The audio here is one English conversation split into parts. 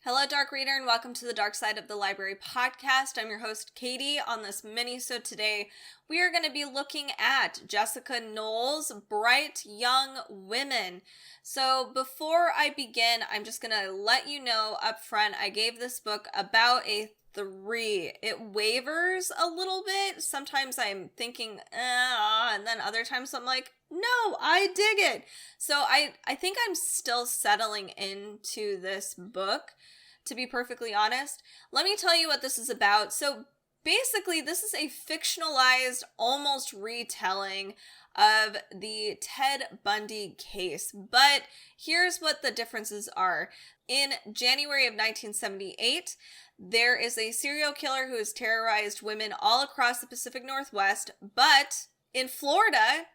Hello, Dark Reader, and welcome to the Dark Side of the Library podcast. I'm your host, Katie. On this Minisode today, we are going to be looking at Jessica Knoll's Bright Young Women. So before I begin, I'm just going to let you know up front, I gave this book about a 3. It wavers a little bit. Sometimes I'm thinking, and then other times I'm like, no, I dig it. So I think I'm still settling into this book, to be perfectly honest. Let me tell you what this is about. So basically, this is a fictionalized, almost retelling of the Ted Bundy case. But here's what the differences are. In January of 1978, there is a serial killer who has terrorized women all across the Pacific Northwest. But in Florida,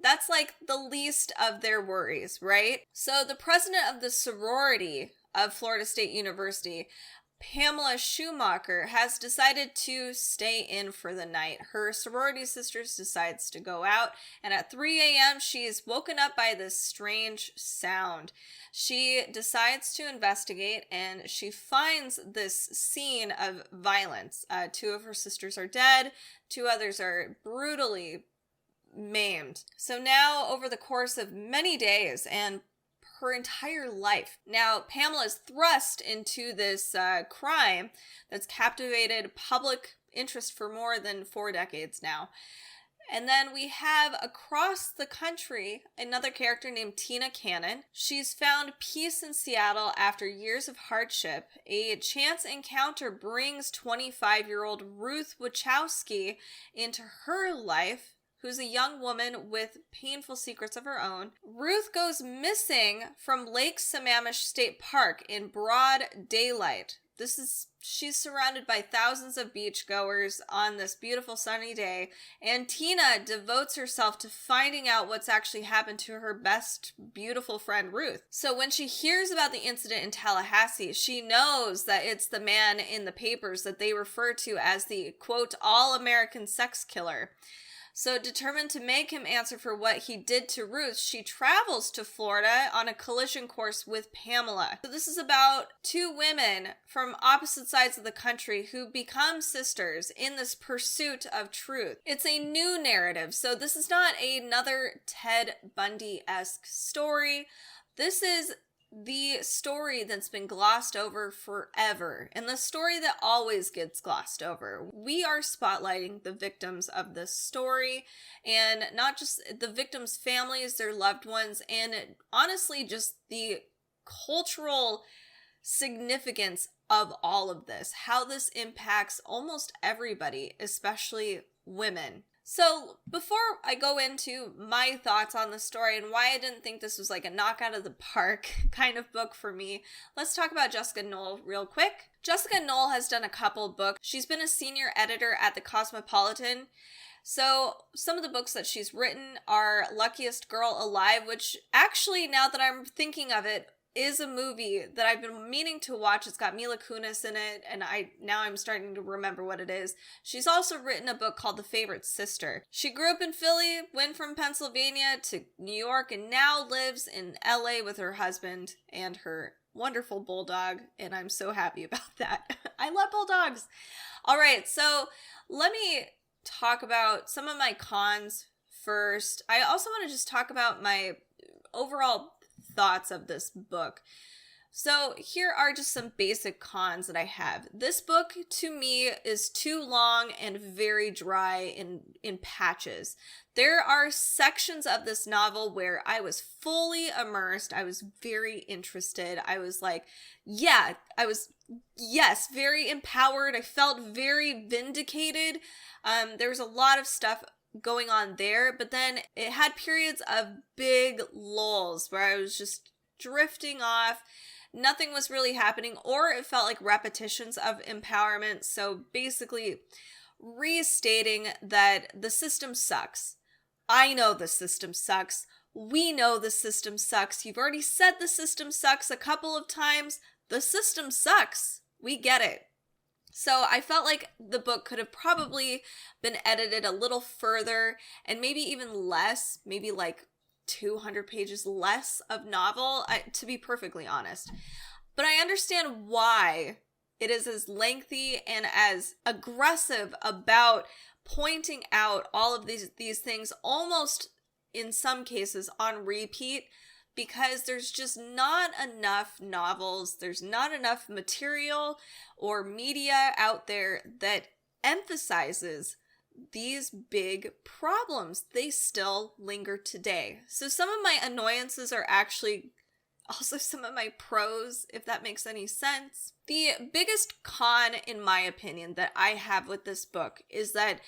that's like the least of their worries, right? So the president of the sorority of Florida State University, Pamela Schumacher, has decided to stay in for the night. Her sorority sisters decides to go out, and at 3 a.m. she is woken up by this strange sound. She decides to investigate, and she finds this scene of violence. 2 of her sisters are dead, 2 others are brutally maimed. So now, over the course of many days and her entire life, now Pamela is thrust into this crime that's captivated public interest for more than 4 decades now. And then we have across the country another character named Tina Cannon. She's found peace in Seattle after years of hardship. A chance encounter brings 25-year-old Ruth Wachowski into her life, who's a young woman with painful secrets of her own. Ruth goes missing from Lake Sammamish State Park in broad daylight. She's surrounded by thousands of beachgoers on this beautiful sunny day, and Tina devotes herself to finding out what's actually happened to her best beautiful friend Ruth. So when she hears about the incident in Tallahassee, she knows that it's the man in the papers that they refer to as the, quote, all-American sex killer. So determined to make him answer for what he did to Ruth, she travels to Florida on a collision course with Pamela. So this is about 2 women from opposite sides of the country who become sisters in this pursuit of truth. It's a new narrative, so this is not another Ted Bundy-esque story. This is the story that's been glossed over forever, and the story that always gets glossed over. We are spotlighting the victims of this story, and not just the victims' families, their loved ones, and honestly just the cultural significance of all of this, how this impacts almost everybody, especially women. So before I go into my thoughts on the story and why I didn't think this was like a knock out of the park kind of book for me, let's talk about Jessica Knoll real quick. Jessica Knoll has done a couple books. She's been a senior editor at the Cosmopolitan. So some of the books that she's written are Luckiest Girl Alive, which actually, now that I'm thinking of it, is a movie that I've been meaning to watch. It's got Mila Kunis in it, and I'm starting to remember what it is. She's also written a book called The Favorite Sister. She grew up in Philly, went from Pennsylvania to New York, and now lives in LA with her husband and her wonderful bulldog, and I'm so happy about that. I love bulldogs. All right, so let me talk about some of my cons first. I also want to just talk about my overall thoughts of this book. So here are just some basic cons that I have. This book to me is too long and very dry in patches. There are sections of this novel where I was fully immersed. I was very interested. I was like, very empowered. I felt very vindicated. There was a lot of stuff going on there, but then it had periods of big lulls where I was just drifting off. Nothing was really happening, or it felt like repetitions of empowerment. So basically restating that the system sucks. I know the system sucks. We know the system sucks. You've already said the system sucks a couple of times. The system sucks. We get it. So I felt like the book could have probably been edited a little further and maybe even less, maybe like 200 pages less of novel, to be perfectly honest. but I understand why it is as lengthy and as aggressive about pointing out all of these things, almost in some cases on repeat, because there's just not enough novels, there's not enough material or media out there that emphasizes these big problems. They still linger today. So some of my annoyances are actually also some of my pros, if that makes any sense. The biggest con, in my opinion, that I have with this book is that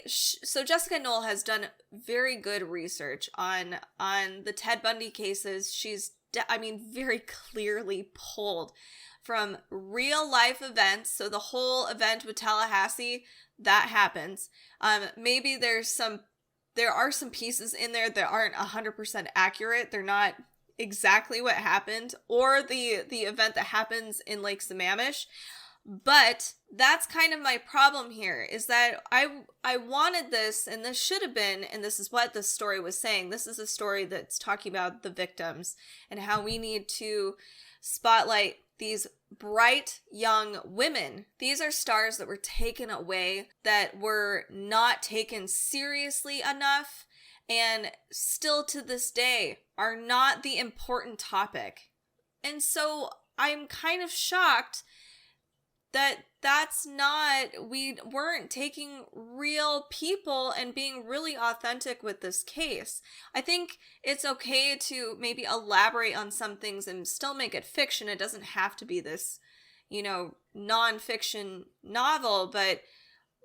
so Jessica Knoll has done very good research on the Ted Bundy cases. She's, very clearly pulled from real life events. So the whole event with Tallahassee, that happens. Maybe there are some pieces in there that aren't 100% accurate. They're not exactly what happened, or the event that happens in Lake Sammamish. But that's kind of my problem here, is that I wanted this, and this should have been, and this is what the story was saying. This is a story that's talking about the victims and how we need to spotlight these bright young women. These are stars that were taken away, that were not taken seriously enough, and still to this day are not the important topic. And so I'm kind of shocked we weren't taking real people and being really authentic with this case. I think it's okay to maybe elaborate on some things and still make it fiction. It doesn't have to be this, nonfiction novel, but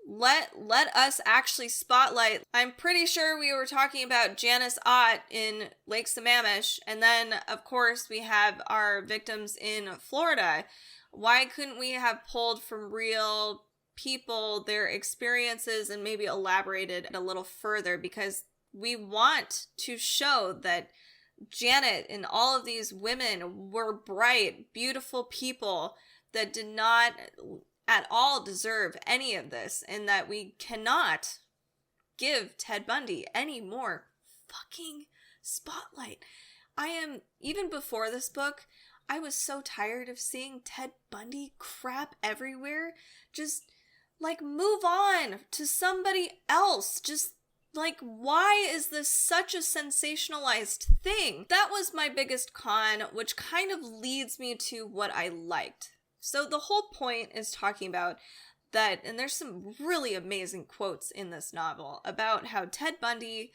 let us actually spotlight. I'm pretty sure we were talking about Janice Ott in Lake Sammamish, and then of course we have our victims in Florida. Why couldn't we have pulled from real people, their experiences, and maybe elaborated a little further? Because we want to show that Janet and all of these women were bright, beautiful people that did not at all deserve any of this, and that we cannot give Ted Bundy any more fucking spotlight. Even before this book, I was so tired of seeing Ted Bundy crap everywhere. Just, move on to somebody else. Just, why is this such a sensationalized thing? That was my biggest con, which kind of leads me to what I liked. So the whole point is talking about that, and there's some really amazing quotes in this novel about how Ted Bundy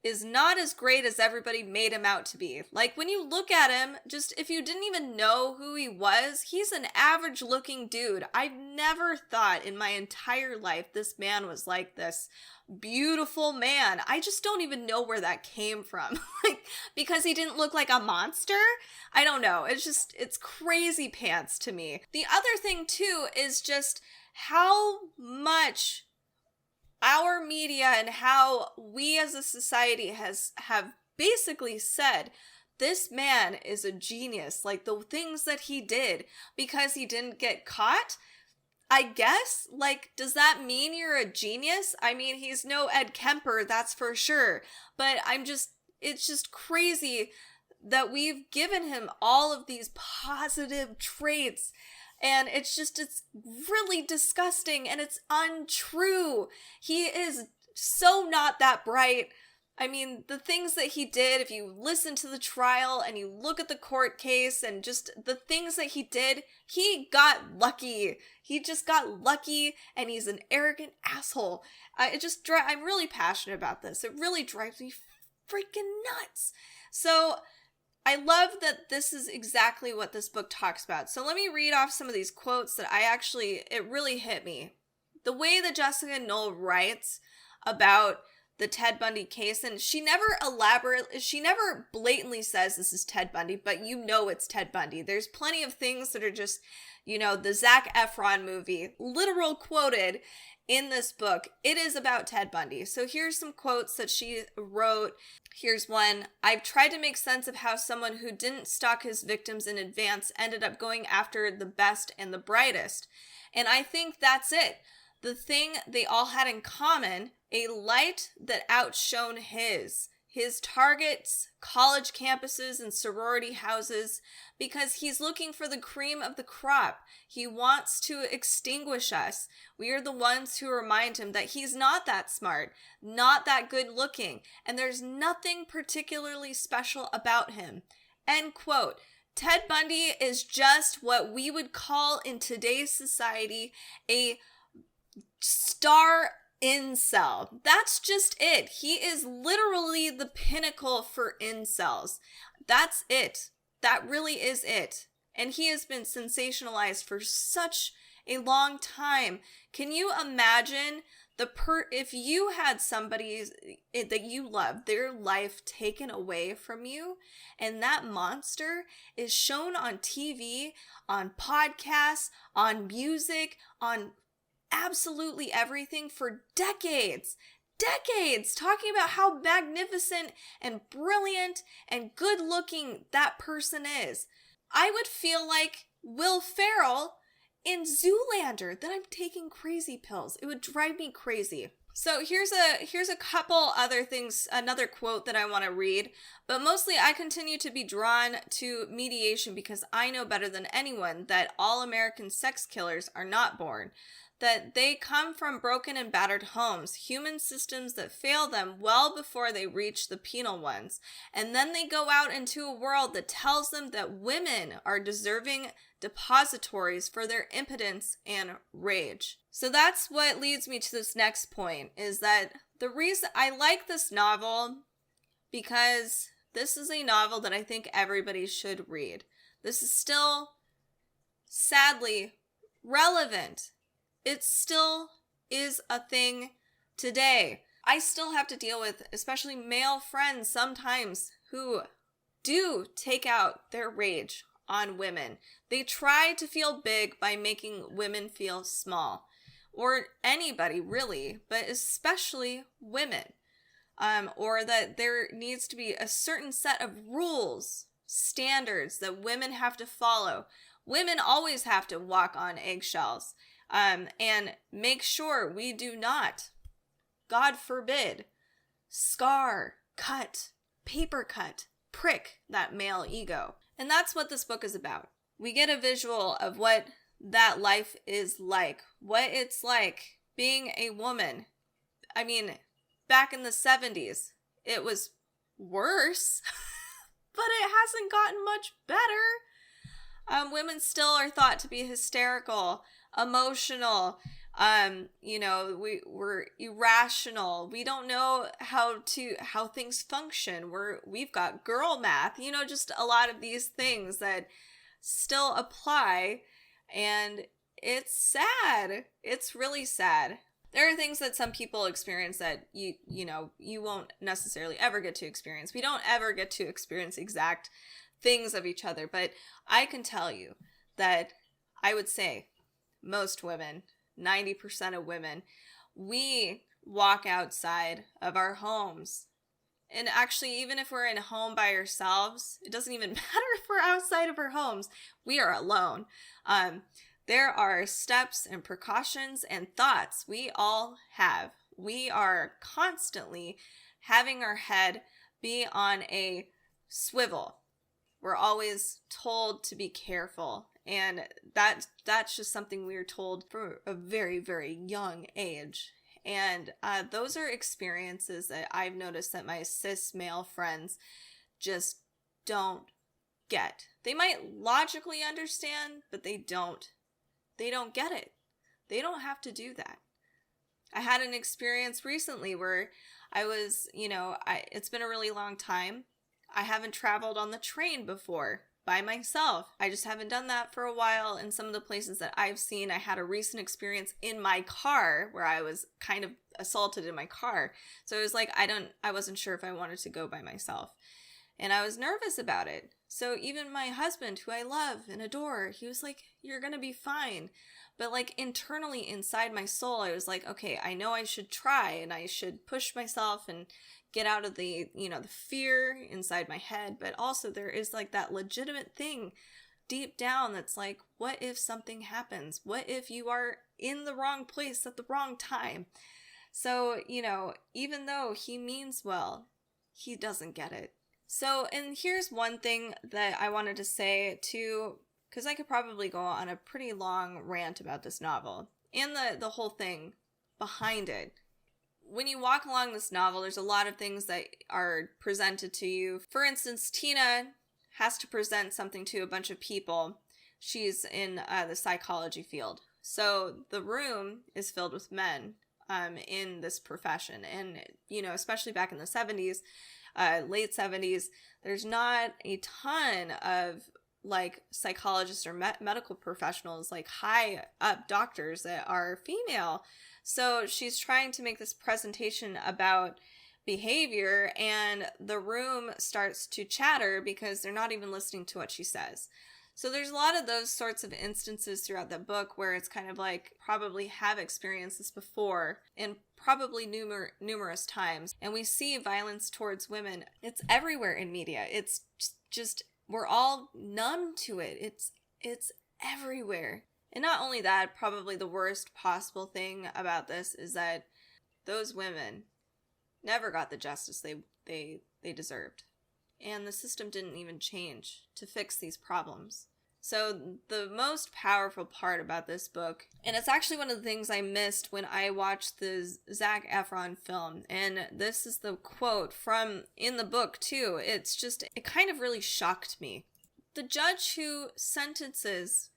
is not as great as everybody made him out to be. When you look at him, just if you didn't even know who he was, he's an average looking dude. I've never thought in my entire life this man was like this beautiful man. I just don't even know where that came from. Because he didn't look like a monster? I don't know. It's crazy pants to me. The other thing too is just how much our media and how we as a society have basically said this man is a genius. The things that he did because he didn't get caught, I guess. Does that mean you're a genius? I mean, he's no Ed Kemper, that's for sure. But it's just crazy that we've given him all of these positive traits. And it's really disgusting, and it's untrue. He is so not that bright. I mean, the things that he did, if you listen to the trial and you look at the court case and just the things that he did, he got lucky. He just got lucky, and he's an arrogant asshole. I'm really passionate about this. It really drives me freaking nuts. So I love that this is exactly what this book talks about. So let me read off some of these quotes that it really hit me. The way that Jessica Knoll writes about the Ted Bundy case, and she never blatantly says this is Ted Bundy, but it's Ted Bundy. There's plenty of things that are just, the Zac Efron movie, literal quoted in this book. It is about Ted Bundy. So here's some quotes that she wrote. Here's one. I've tried to make sense of how someone who didn't stalk his victims in advance ended up going after the best and the brightest. And I think that's it. The thing they all had in common, a light that outshone his His targets college campuses and sorority houses because he's looking for the cream of the crop. He wants to extinguish us. We are the ones who remind him that he's not that smart, not that good looking, and there's nothing particularly special about him. End quote. Ted Bundy is just what we would call in today's society a star incel. That's just it. He is literally the pinnacle for incels. That's it. That really is it. And he has been sensationalized for such a long time. Can you imagine if you had somebody that you love, their life taken away from you, and that monster is shown on TV, on podcasts, on music, on absolutely everything for decades, talking about how magnificent and brilliant and good looking that person is. I would feel like Will Ferrell in Zoolander, that I'm taking crazy pills. It would drive me crazy. So here's a couple other things, another quote that I want to read, but mostly I continue to be drawn to mediation because I know better than anyone that all American sex killers are not born, that they come from broken and battered homes, human systems that fail them well before they reach the penal ones. And then they go out into a world that tells them that women are deserving depositories for their impotence and rage. So that's what leads me to this next point, is that the reason I like this novel, because this is a novel that I think everybody should read. This is still, sadly, relevant. It still is a thing today. I still have to deal with, especially male friends sometimes, who do take out their rage on women. They try to feel big by making women feel small. Or anybody, really, but especially women. Or that there needs to be a certain set of rules, standards that women have to follow. Women always have to walk on eggshells. And make sure we do not, God forbid, scar, cut, paper cut, prick that male ego. And that's what this book is about. We get a visual of what that life is like, what it's like being a woman. I mean, back in the 70s, it was worse, but it hasn't gotten much better. Women still are thought to be hysterical, emotional, we're irrational. We don't know how things function. We've got girl math, just a lot of these things that still apply, and it's sad. It's really sad. There are things that some people experience that you won't necessarily ever get to experience. We don't ever get to experience exact things of each other, but I can tell you that I would say most women, 90% of women, we walk outside of our homes. And actually, even if we're in a home by ourselves, it doesn't even matter if we're outside of our homes, we are alone. There are steps and precautions and thoughts we all have. We are constantly having our head be on a swivel. We're always told to be careful. And that's just something we were told from a very, very young age. And those are experiences that I've noticed that my cis male friends just don't get. They might logically understand, but they don't. They don't get it. They don't have to do that. I had an experience recently where I was, it's been a really long time. I haven't traveled on the train before by myself. I just haven't done that for a while. In some of the places that I've seen, I had a recent experience in my car where I was kind of assaulted in my car. So it was like, I wasn't sure if I wanted to go by myself. And I was nervous about it. So even my husband, who I love and adore, he was like, you're going to be fine. But like internally inside my soul, I was like, okay, I know I should try and I should push myself and get out of the fear inside my head. But also there is like that legitimate thing deep down that's like, what if something happens? What if you are in the wrong place at the wrong time? So, even though he means well, he doesn't get it. So, and here's one thing that I wanted to say too, because I could probably go on a pretty long rant about this novel and the whole thing behind it. When you walk along this novel, there's a lot of things that are presented to you. For instance, Tina has to present something to a bunch of people. She's in the psychology field. So the room is filled with men in this profession. And, you know, especially back in the 70s, late 70s, there's not a ton of like psychologists or medical professionals, like high up doctors that are female. So she's trying to make this presentation about behavior, and the room starts to chatter because they're not even listening to what she says. So there's a lot of those sorts of instances throughout the book where it's kind of like probably have experienced this before and probably numerous times. And we see violence towards women. It's everywhere in media. It's just we're all numb to it. It's everywhere. And not only that, probably the worst possible thing about this is that those women never got the justice they deserved. And the system didn't even change to fix these problems. So the most powerful part about this book, and it's actually one of the things I missed when I watched the Zac Efron film, and this is the quote from in the book too. It kind of really shocked me. The judge who sentences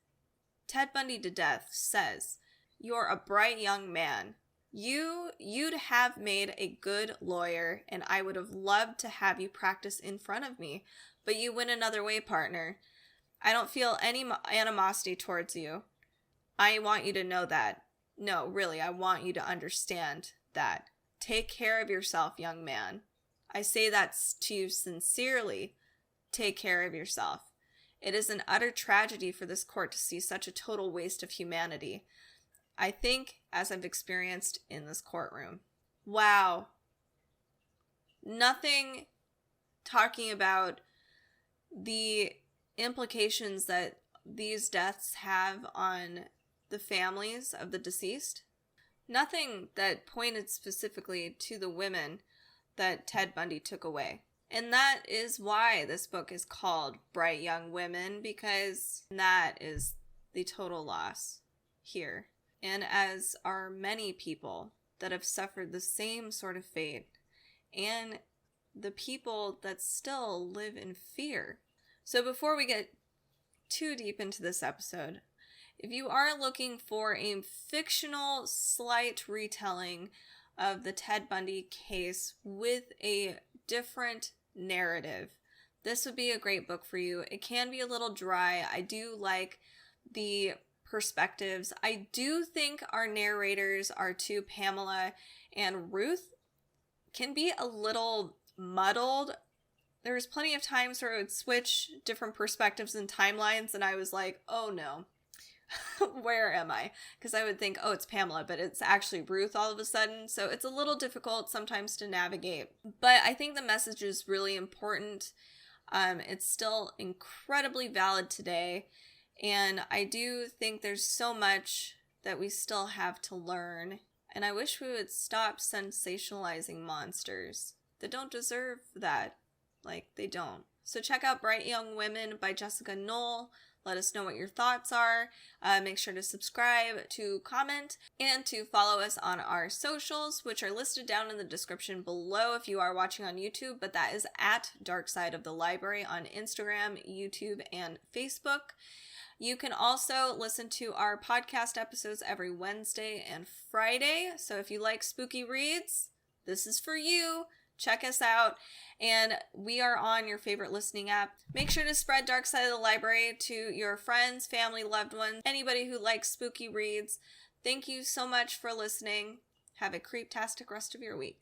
Ted Bundy to death says, "You're a bright young man. You'd have made a good lawyer, and I would have loved to have you practice in front of me, but you went another way, partner. I don't feel any animosity towards you. I want you to know that. No, really, I want you to understand that. Take care of yourself, young man. I say that to you sincerely. Take care of yourself. It is an utter tragedy for this court to see such a total waste of humanity. I think, as I've experienced in this courtroom." Wow. Nothing talking about the implications that these deaths have on the families of the deceased. Nothing that pointed specifically to the women that Ted Bundy took away. And that is why this book is called Bright Young Women, because that is the total loss here. And as are many people that have suffered the same sort of fate, and the people that still live in fear. So before we get too deep into this episode, if you are looking for a fictional slight retelling of the Ted Bundy case with a different narrative, this would be a great book for you. It can be a little dry. I do like the perspectives. I do think our narrators, our two, Pamela and Ruth, can be a little muddled. There was plenty of times where it would switch different perspectives and timelines, and I was like, oh no, where am I? Because I would think, oh, it's Pamela, but it's actually Ruth all of a sudden. So it's a little difficult sometimes to navigate. But I think the message is really important. It's still incredibly valid today. And I do think there's so much that we still have to learn. And I wish we would stop sensationalizing monsters that don't deserve that. Like, they don't. So check out Bright Young Women by Jessica Knoll. Let us know what your thoughts are. Make sure to subscribe, to comment, and to follow us on our socials, which are listed down in the description below if you are watching on YouTube, but that is at Dark Side of the Library on Instagram, YouTube, and Facebook. You can also listen to our podcast episodes every Wednesday and Friday. So if you like spooky reads, this is for you. Check us out. And we are on your favorite listening app. Make sure to spread Dark Side of the Library to your friends, family, loved ones, anybody who likes spooky reads. Thank you so much for listening. Have a creeptastic rest of your week.